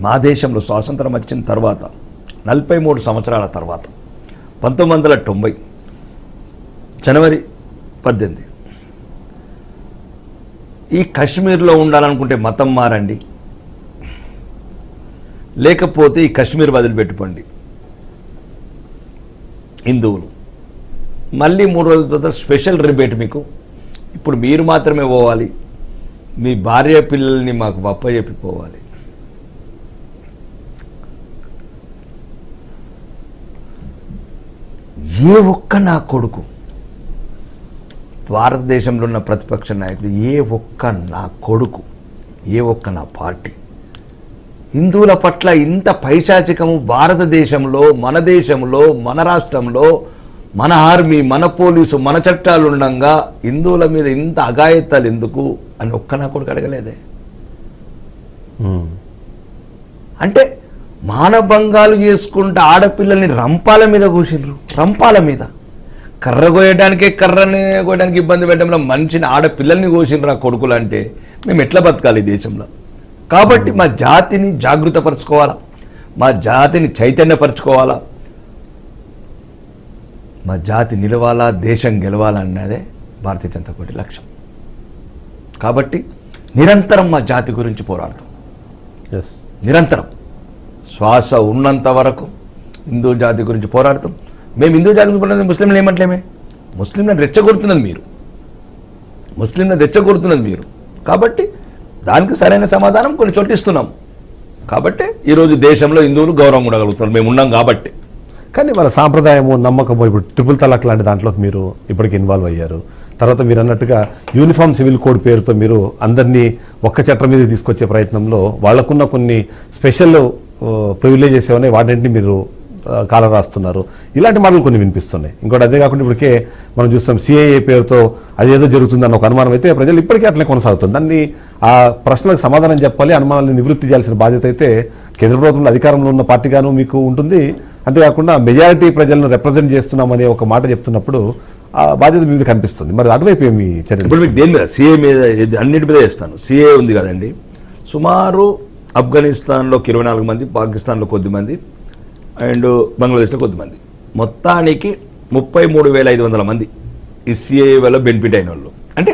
మా దేశంలో స్వాతంత్రం వచ్చిన తర్వాత 43 సంవత్సరాల తర్వాత 1990 జనవరి 18 ఈ కశ్మీర్లో ఉండాలనుకుంటే మతం మారండి, లేకపోతే ఈ కశ్మీర్ వదిలిపెట్టుకోండి హిందువులు. మళ్ళీ 3 రోజుల తర్వాత స్పెషల్ రిబేట్ మీకు. ఇప్పుడు మీరు మాత్రమే పోవాలి, మీ భార్య పిల్లల్ని మాకు అప్పచెప్పిపోవాలి. ఏ ఒక్క నా కొడుకు, భారతదేశంలో ఉన్న ప్రతిపక్ష నాయకులు, ఏ ఒక్క నా కొడుకు, ఏ ఒక్క నా పార్టీ హిందువుల పట్ల ఇంత పైశాచికము భారతదేశంలో, మన దేశంలో, మన రాష్ట్రంలో, మన ఆర్మీ, మన పోలీసు, మన చట్టాలు ఉండగా హిందువుల మీద ఇంత అఘాయిత్యాలు ఎందుకు అని ఒక్క నా కొడుకు అడగలేదే. అంటే మానభంగాలు చేసుకుంటే ఆడపిల్లల్ని రంపాల మీద కూర్చుండ్రు, రంపాల మీద. కర్ర కోయడానికే, కర్రని కోయడానికి ఇబ్బంది పెట్టడంలో మనిషిని, ఆడపిల్లల్ని కోసిండ్రు ఆ కొడుకులు. అంటే మేము ఎట్లా బతకాలి ఈ దేశంలో? కాబట్టి మా జాతిని జాగృతపరచుకోవాలా, మా జాతిని చైతన్యపరచుకోవాలా, మా జాతి నిలవాలా, దేశం గెలవాలా అన్నదే భారతీయ జనతా పార్టీ లక్ష్యం. కాబట్టి నిరంతరం మా జాతి గురించి పోరాడతాం. నిరంతరం శ్వాస ఉన్నంత వరకు హిందూ జాతి గురించి పోరాడతాం. మేము హిందూ జాతి గురించి పోరాడుతాం. ముస్లింలు ఏమంటలేమే? ముస్లింలను రెచ్చగొడుతున్నది మీరు, ముస్లింలను రెచ్చగొడుతున్నది మీరు. కాబట్టి దానికి సరైన సమాధానం కొన్ని చోటిస్తున్నాం. కాబట్టి ఈరోజు దేశంలో హిందువులు గౌరవం ఉండగలుగుతున్నారు, మేము ఉన్నాం కాబట్టి. కానీ వాళ్ళ సాంప్రదాయము, నమ్మకము, ఇప్పుడు ట్రిపుల్ తలాక్ లాంటి దాంట్లో మీరు ఇప్పటికి ఇన్వాల్వ్ అయ్యారు. తర్వాత మీరు అన్నట్టుగా యూనిఫామ్ సివిల్ కోడ్ పేరుతో మీరు అందరినీ ఒక్క చట్టం మీద తీసుకొచ్చే ప్రయత్నంలో వాళ్ళకున్న కొన్ని స్పెషల్ ప్రివిలేజెస్ ఏమైనా వాటిని మీరు కాల రాస్తున్నారు. ఇలాంటి మాటలు కొన్ని వినిపిస్తున్నాయి. ఇంకోటి అదే కాకుండా ఇప్పటికే మనం చూస్తాం సిఏఏ పేరుతో అదేదో జరుగుతుందన్న ఒక అనుమానం అయితే ప్రజలు ఇప్పటికీ అట్లే కొనసాగుతుంది. దాన్ని ఆ ప్రశ్నలకు సమాధానం చెప్పాలి, అనుమానాలను నివృత్తి చేయాల్సిన బాధ్యత అయితే కేంద్ర ప్రభుత్వంలో అధికారంలో ఉన్న పార్టీగాను మీకు ఉంటుంది. అంతేకాకుండా మెజారిటీ ప్రజలను రిప్రజెంట్ చేస్తున్నామనే ఒక మాట చెప్తున్నప్పుడు ఆ బాధ్యత మీద కనిపిస్తుంది. మరి అటువైపు ఏమి చర్యలు? ఇప్పుడు మీకు దేని మీద? సిఏ మీద, అన్నిటి మీద చేస్తాను. సిఏ ఉంది కదండి, సుమారు ఆఫ్ఘనిస్తాన్లో 24 మంది, పాకిస్తాన్లో కొద్దిమంది, అండ్ బంగ్లాదేశ్లో కొద్దిమంది, మొత్తానికి 33,500 మంది ఈ సిఏఏ వల్ల బెనిఫిట్ అయిన వాళ్ళు. అంటే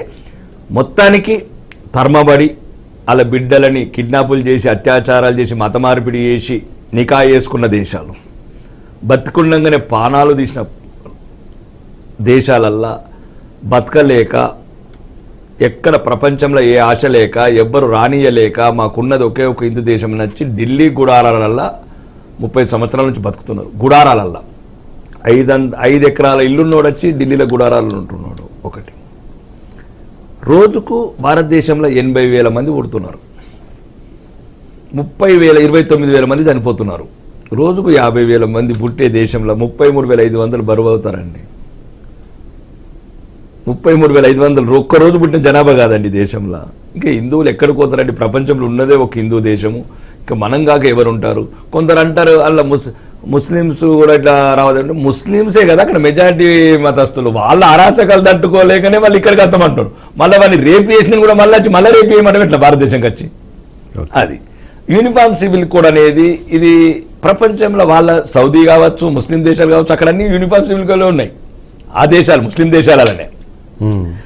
మొత్తానికి తరమబడి వాళ్ళ బిడ్డలని కిడ్నాపులు చేసి, అత్యాచారాలు చేసి, మత మార్పిడి చేసి నికా చేసుకున్న దేశాలు, బతుకుండగానే పానాలు తీసిన దేశాలల్లా బతకలేక, ఎక్కడ ప్రపంచంలో ఏ ఆశ లేక, ఎవ్వరు రానియలేక, మాకున్నది ఒకే ఒక హిందూ దేశం నచ్చి ఢిల్లీ గుడారాలల్లా 30 సంవత్సరాల నుంచి బతుకుతున్నారు. గుడారాలల్లా 5 ఎకరాల ఇల్లున్నోడు వచ్చి ఢిల్లీలో గుడారాలు ఉంటున్నాడు. ఒకటి రోజుకు భారతదేశంలో 80,000 మంది పుడుతున్నారు, 29,000 మంది చనిపోతున్నారు. రోజుకు 50,000 మంది పుట్టే దేశంలో 33,500 బరువు అవుతారండి. 33,500 ఒక్కరోజు పుట్టిన జనాభా కాదండి దేశంలో. ఇంకా హిందువులు ఎక్కడికి పోతారండి? ప్రపంచంలో ఉన్నదే ఒక హిందూ దేశము, ఇంకా మనం కాక ఎవరు ఉంటారు? కొందరు అంటారు అలా ముస్లిమ్స్ కూడా ఇట్లా రావద్దంటే, ముస్లిమ్సే కదా అక్కడ మెజారిటీ మతస్థులు. వాళ్ళ అరాచకాలు తట్టుకోలేకనే వాళ్ళు ఇక్కడికి వస్తామంటారు. మళ్ళీ వాళ్ళని రేపు చేసిన కూడా మళ్ళీ వచ్చి మళ్ళీ రేపు చేయమంటే ఇట్లా భారతదేశంకి వచ్చి. అది యూనిఫామ్ సివిల్ కోడ్ అనేది ఇది ప్రపంచంలో వాళ్ళ సౌదీ కావచ్చు, ముస్లిం దేశాలు కావచ్చు, అక్కడ అన్ని యూనిఫామ్ సివిల్ కోడ్లో ఉన్నాయి. ఆ దేశాలు ముస్లిం దేశాలనే.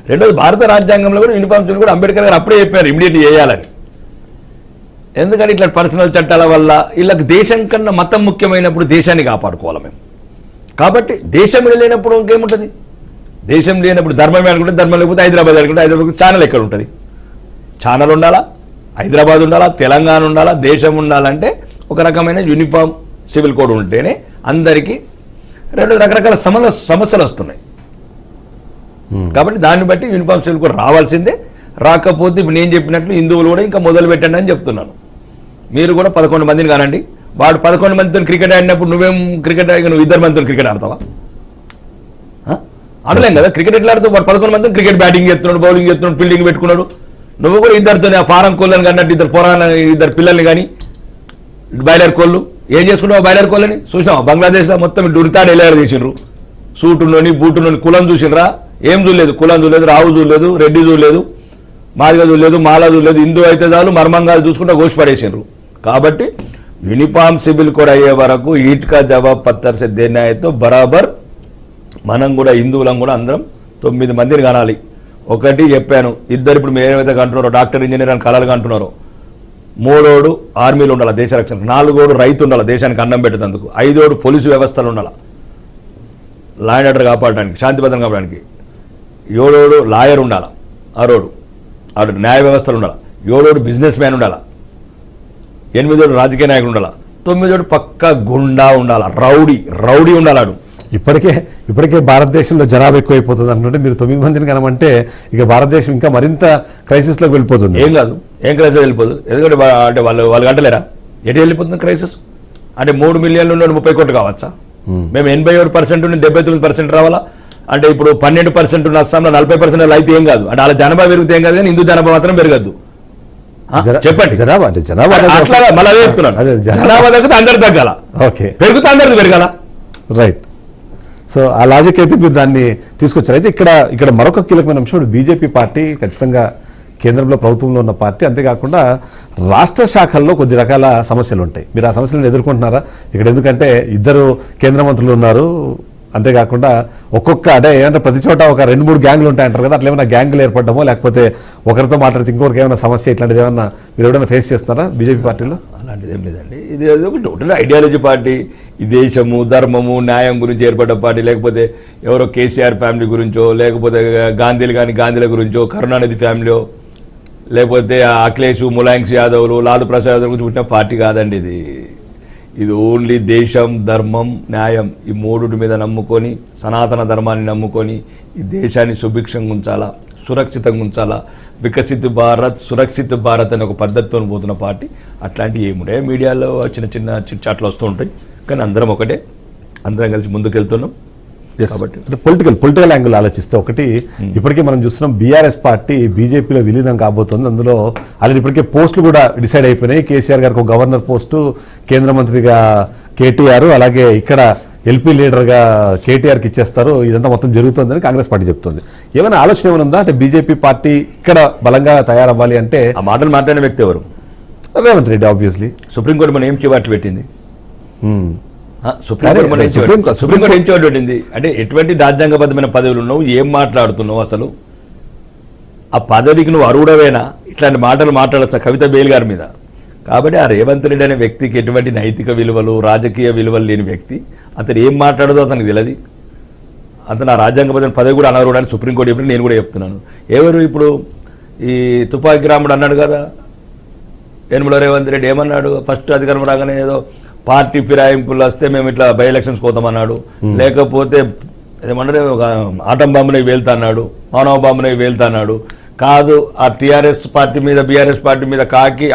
రెండోది భారత రాజ్యాంగంలో కూడా యూనిఫామ్ సివిల్ కోడ్ అంబేద్కర్ గారు అప్పుడే చెప్పారు ఇమీడియట్లీ చేయాలని. ఎందుకంటే ఇట్లా పర్సనల్ చట్టాల వల్ల వీళ్ళకి దేశం కన్నా మతం ముఖ్యమైనప్పుడు దేశాన్ని కాపాడుకోవాలి మేము. కాబట్టి దేశం లేనప్పుడు ఇంకేముంటుంది? దేశం లేనప్పుడు ధర్మమే అనుకుంటే ధర్మం, లేకపోతే హైదరాబాద్ అనుకుంటే హైదరాబాద్ ఛానల్ ఎక్కడ ఉంటుంది? ఛానల్ ఉండాలా, హైదరాబాద్ ఉండాలా, తెలంగాణ ఉండాలా, దేశం ఉండాలంటే ఒక రకమైన యూనిఫామ్ సివిల్ కోడ్ ఉంటేనే అందరికీ. రెండు రకరకాల సమస్యలు వస్తున్నాయి. కాబట్టి దాన్ని బట్టి యూనిఫామ్ సివిల్ కోడ్ రావాల్సిందే. రాకపోతే ఇప్పుడు నేను చెప్పినట్లు హిందువులు కూడా ఇంకా మొదలు పెట్టండి అని చెప్తున్నాను. మీరు కూడా 11 మందిని కానండి. వాడు 11 మందితో క్రికెట్ ఆడినప్పుడు నువ్వేం క్రికెట్ ఆడి, నువ్వు 2 మందితో క్రికెట్ ఆడతావా? ఆడలేం కదా. క్రికెట్ ఎట్లా ఆడుతావు? వాడు 11 మందితో క్రికెట్ బ్యాటింగ్ చేస్తున్నాడు, బౌలింగ్ చేస్తున్నాడు, ఫీల్డింగ్ పెట్టుకున్నాడు. నువ్వు కూడా ఇద్దరితో ఆ ఫారం కోళ్ళని కన్నట్టు ఇద్దరు పిల్లల్ని కానీ బాయిలర్ కోళ్ళు ఏం చేసుకుంటావు? బాయిలర్ కోళ్ళని చూసినావా? బంగ్లాదేశ్లో మొత్తం డురితాడు ఎలాడు తీసిండ్రు. సూటులోని బూటులోని కులం చూసిండ్రా? ఏం చూడలేదు. కులం చూడలేదు, రావు చూడలేదు, రెడ్డి చూడలేదు, మాదిగ చూడలేదు, మాలా చూడలేదు. హిందూ అయితే చాలు మర్మంగా చూసుకుంటా గోషి పడేసిండ్రు. కాబట్టి యూనిఫామ్ సివిల్ కోడ్ అయ్యే వరకు ఈట్కా జవాబ్ పత్తర్ సే దేనా హై తో బరాబర్ మనం కూడా హిందువులం కూడా అందరం 9 మందిని కనాలి. ఒకటి చెప్పాను, ఇద్దరు ఇప్పుడు మీరు ఏమైతే అంటున్నారో డాక్టర్ ఇంజనీర్ అని కళలుగా అంటున్నారో, 3 ఆర్మీలు ఉండాలి దేశ రక్షణ, 4 రైతు ఉండాలి దేశానికి అన్నం పెట్టేందుకు, 5 పోలీసు వ్యవస్థలు ఉండాలి లా అండ్ ఆర్డర్ కాపాడడానికి, శాంతి భద్రం కాపాడడానికి, 7 లాయర్ ఉండాలి, 6 న్యాయ వ్యవస్థలు ఉండాలి, 7 బిజినెస్ మ్యాన్ ఉండాలి, 8 రాజకీయ నాయకుడు ఉండాలి, 9 పక్క గుండా ఉండాలి, రౌడీ ఉండాలాడు. ఇప్పటికే భారతదేశంలో జనాభా ఎక్కువైపోతుంది అంటే మీరు 9 మందిని కనమంటే ఇక భారతదేశం ఇంకా మరింత క్రైసిస్ లోకి వెళ్ళిపోతుంది. ఏం కాదు, ఏం క్రైసిస్ వెళ్ళిపోదు, ఎందుకంటే అంటే వాళ్ళు గంటలేరా ఎటు వెళ్ళిపోతుంది క్రైసిస్ అంటే 3 మిలియన్లు 30 కోట్లు కావచ్చా? మేము 87% నుండి 79% రావాలా అంటే ఇప్పుడు 12% ఉన్న అస్సాంలో 40% అయితే ఏం కాదు అంటే అలా జనాభా పెరిగితే ఏం కాదు కానీ హిందూ జనాభా మాత్రం పెరగద్దు. చెప్పండి జనాభా అట్లా మళ్ళీ అదే చెప్తున్నాను, జనాభా తగ్గితే అందరు తగ్గాల, ఓకే పెరిగితే అందరికి పెరగాల, రైట్. సో ఆ లాజిక్ అయితే మీరు దాన్ని తీసుకొచ్చారు. అయితే ఇక్కడ మరొక కీలకమైన అంశం, బీజేపీ పార్టీ ఖచ్చితంగా కేంద్రంలో ప్రభుత్వంలో ఉన్న పార్టీ, అంతేకాకుండా రాష్ట్ర శాఖల్లో కొద్ది రకాల సమస్యలు ఉంటాయి. మీరు ఆ సమస్యలను ఎదుర్కొంటున్నారా ఇక్కడ? ఎందుకంటే 2 కేంద్ర మంత్రులు ఉన్నారు, అంతేకాకుండా అంటే ఏమంటే ప్రతి చోట ఒక 2-3 గ్యాంగ్లు ఉంటాయంటారు కదా, అట్లా ఏమైనా గ్యాంగ్లు ఏర్పడమో లేకపోతే ఒకరితో మాట్లాడితే ఇంకొకరికి ఏమైనా సమస్య ఇట్లాంటిది ఏమన్నా మీరు ఎవరైనా ఫేస్ చేస్తున్నారా బీజేపీ పార్టీలో? అలాంటిది ఏం లేదండి, ఇది ఒకటి ఐడియాలజీ పార్టీ, ఈ దేశము ధర్మము న్యాయం గురించి ఏర్పడ్డ పార్టీ, లేకపోతే ఎవరో కేసీఆర్ ఫ్యామిలీ గురించో, లేకపోతే గాంధీల గురించో, కరుణానిధి ఫ్యామిలీయో, లేకపోతే అఖిలేష్ ములాయం యాదవ్లు, లాలూ ప్రసాద్ యాదవ్ గురించి పుట్టిన పార్టీ కాదండి ఇది ఓన్లీ దేశం ధర్మం న్యాయం ఈ 3 మీద నమ్ముకొని, సనాతన ధర్మాన్ని నమ్ముకొని ఈ దేశాన్ని సుభిక్షంగా ఉంచాలా, సురక్షితంగా ఉంచాలా, వికసిత్ భారత్ సురక్షిత్ భారత్ అనే ఒక పద్ధతితో పోతున్న పార్టీ. అట్లాంటివి ఏముండే మీడియాలో చిన్న చిట్చాట్లు వస్తూ ఉంటాయి, కానీ అందరం ఒకటే, అందరం కలిసి ముందుకెళ్తున్నాం. కాబట్టి పొలిటికల్ యాంగిల్ ఆలోచిస్తే ఒకటి, ఇప్పటికే మనం చూస్తున్నాం బీఆర్ఎస్ పార్టీ బీజేపీలో విలీనం కాబోతుంది. అందులో అలాగే ఇప్పటికే పోస్టులు కూడా డిసైడ్ అయిపోయినాయి. కేసీఆర్ గారికి ఒక గవర్నర్ పోస్టు, కేంద్ర మంత్రిగా కేటీఆర్, అలాగే ఇక్కడ ఎల్పీ లీడర్గా కేటీఆర్కి ఇచ్చేస్తారు. ఇదంతా మొత్తం జరుగుతుందని కాంగ్రెస్ పార్టీ చెప్తుంది. ఏమైనా ఆలోచన ఏమైనా ఉందా అంటే బీజేపీ పార్టీ ఇక్కడ బలంగా తయారవ్వాలి అంటే? ఆ మాటలు మాట్లాడిన వ్యక్తి ఎవరు? రేవంత్ రెడ్డి. ఆబ్వియస్లీ సుప్రీంకోర్టు మనం ఏం చివాట్లు పెట్టింది, సుప్రీంకోర్టు ఏం చివాట్లు పెట్టింది అంటే ఎటువంటి రాజ్యాంగబద్ధమైన పదవులు ఉన్నావు, ఏం మాట్లాడుతున్నావు, అసలు ఆ పదవికి నువ్వు అర్హుడవేనా? ఇట్లాంటి మాటలు మాట్లాడచ్చా కవిత బేల్ గారి మీద? కాబట్టి ఆ రేవంత్ రెడ్డి అనే వ్యక్తికి ఎటువంటి నైతిక విలువలు రాజకీయ విలువలు లేని వ్యక్తి, అతను ఏం మాట్లాడదో అతనికి తెలియదు. అతను ఆ రాజ్యాంగబద్ధమైన పదవి కూడా అనర్హుడు అని సుప్రీంకోర్టు చెప్పి నేను కూడా చెప్తున్నాను. ఎవరు ఇప్పుడు ఈ తుపాకి రాముడు అన్నాడు కదా, యనమల రేవంత్ రెడ్డి ఏమన్నాడు, ఫస్ట్ అధికారం రాగానే ఏదో పార్టీ ఫిరాయింపులు వస్తే మేము ఇట్లా బై ఎలక్షన్స్ పోతామన్నాడు, లేకపోతే ఏమన్నాడు ఆటం బాంబునకి వెళ్తా అన్నాడు, మానవ బాంబునకి వెళ్తా అన్నాడు. కాదు ఆ టీఆర్ఎస్ పార్టీ మీద బీఆర్ఎస్ పార్టీ మీద కాకి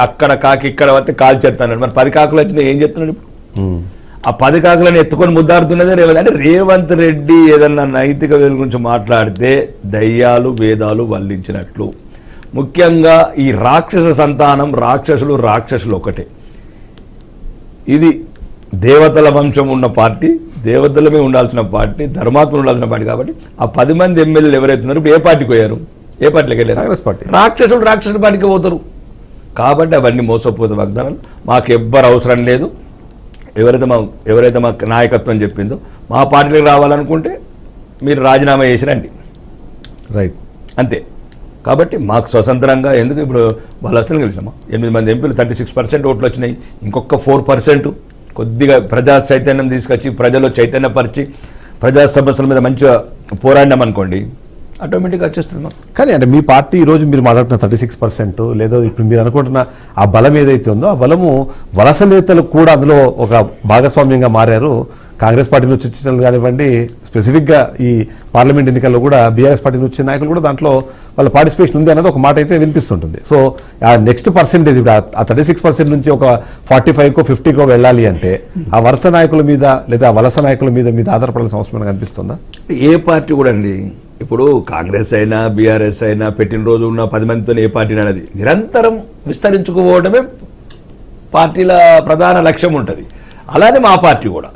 ఇక్కడ వస్తే కాల్ చేస్తాడు. మరి 10 కాకులు వచ్చినా ఏం చెప్తున్నాడు ఇప్పుడు? ఆ 10 కాకులను ఎత్తుకొని ముద్దాడుతున్నదే రేవంత్. అంటే రేవంత్ రెడ్డి ఏదన్నా నైతిక విలువ గురించి మాట్లాడితే దయ్యాలు వేదాలు వల్లించినట్లు. ముఖ్యంగా ఈ రాక్షస సంతానం, రాక్షసులు ఒకటే. ఇది దేవతల వంశం ఉన్న పార్టీ, దేవతలమే ఉండాల్సిన పార్టీ, ధర్మాత్మలు ఉండాల్సిన పార్టీ. కాబట్టి ఆ 10 మంది ఎమ్మెల్యేలు ఎవరైతున్నారు ఇప్పుడు ఏ పార్టీకి పోయారు? ఏ పార్టీకి వెళ్ళారు? కాంగ్రెస్ పార్టీ. రాక్షసుల పార్టీకి పోతారు. కాబట్టి అవన్నీ మోసపోతే వాగ్దానాలు. మాకు ఎవ్వరు అవసరం లేదు. ఎవరైతే మా నాయకత్వం చెప్పిందో మా పార్టీకి రావాలనుకుంటే మీరు రాజీనామా చేసి రండి, రైట్, అంతే. కాబట్టి మాకు స్వతంత్రంగా ఎందుకు ఇప్పుడు వాళ్ళు అసలు గెలిచామా 8 మంది ఎంపీలు 36% ఓట్లు వచ్చినాయి. ఇంకొక 4% కొద్దిగా ప్రజా చైతన్యం తీసుకొచ్చి ప్రజల్లో చైతన్యపరిచి ప్రజా సమస్యల మీద మంచిగా పోరాడినాం అనుకోండి, ఆటోమేటిక్గా వచ్చేస్తుంది మాకు. కానీ అంటే మీ పార్టీ ఈరోజు మీరు మాట్లాడుతున్న 36% లేదో ఇప్పుడు మీరు అనుకుంటున్న ఆ బలం ఏదైతే ఉందో ఆ బలము వలస నేతలు కూడా అందులో ఒక భాగస్వామ్యంగా మారారు. కాంగ్రెస్ పార్టీ నుంచి వచ్చిన కానివ్వండి, స్పెసిఫిక్గా ఈ పార్లమెంట్ ఎన్నికల్లో కూడా బీఆర్ఎస్ పార్టీ నుంచి వచ్చిన నాయకులు కూడా దాంట్లో వాళ్ళ పార్టిసిపేషన్ ఉంది అనేది ఒక మాట అయితే వినిపిస్తుంటుంది. సో ఆ నెక్స్ట్ పర్సెంటేజ్ ఇప్పుడు ఆ 36% నుంచి ఒక 45కో 50కో వెళ్ళాలి అంటే ఆ వలస నాయకుల మీద లేదా ఆ వలస నాయకుల మీద ఆధారపడాల్సిన అవసరం కనిపిస్తుందా? ఏ పార్టీ కూడా అండి, ఇప్పుడు కాంగ్రెస్ అయినా బీఆర్ఎస్ అయినా పెట్టిన రోజు ఉన్న 10 మందితో ఏ పార్టీ అనేది నిరంతరం విస్తరించుకుపోవడమే పార్టీల ప్రధాన లక్ష్యం ఉంటుంది. అలానే మా పార్టీ కూడా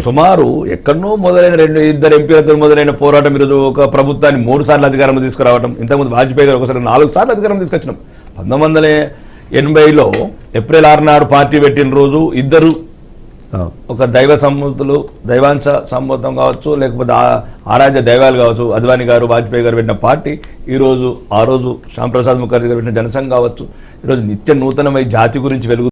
సుమారు ఎక్కడనో మొదలైన 2-2 ఎంపీలతో మొదలైన పోరాటం ఈరోజు ఒక ప్రభుత్వాన్ని 3 సార్లు అధికారంలో తీసుకురావడం. ఇంతకుముందు వాజ్పేయి గారు ఒకసారి 4 సార్లు అధికారం తీసుకొచ్చినాం. 80లో ఏప్రిల్ 6 నాడు పార్టీ పెట్టిన రోజు ఇద్దరు అవును. ఒక దైవ సమ్మతులు, దైవాంశ సమ్మతం కావచ్చు, లేకపోతే ఆరాధ్య దైవాలు కావచ్చు, అద్వానీ గారు, వాజ్పేయి గారు పెట్టిన పార్టీ ఆ రోజు శ్యామ్ ప్రసాద్ ముఖర్జీ గారు పెట్టిన జనసంఘ్ కావచ్చు, ఈరోజు నిత్య నూతనమై జాతి గురించి వెలుగు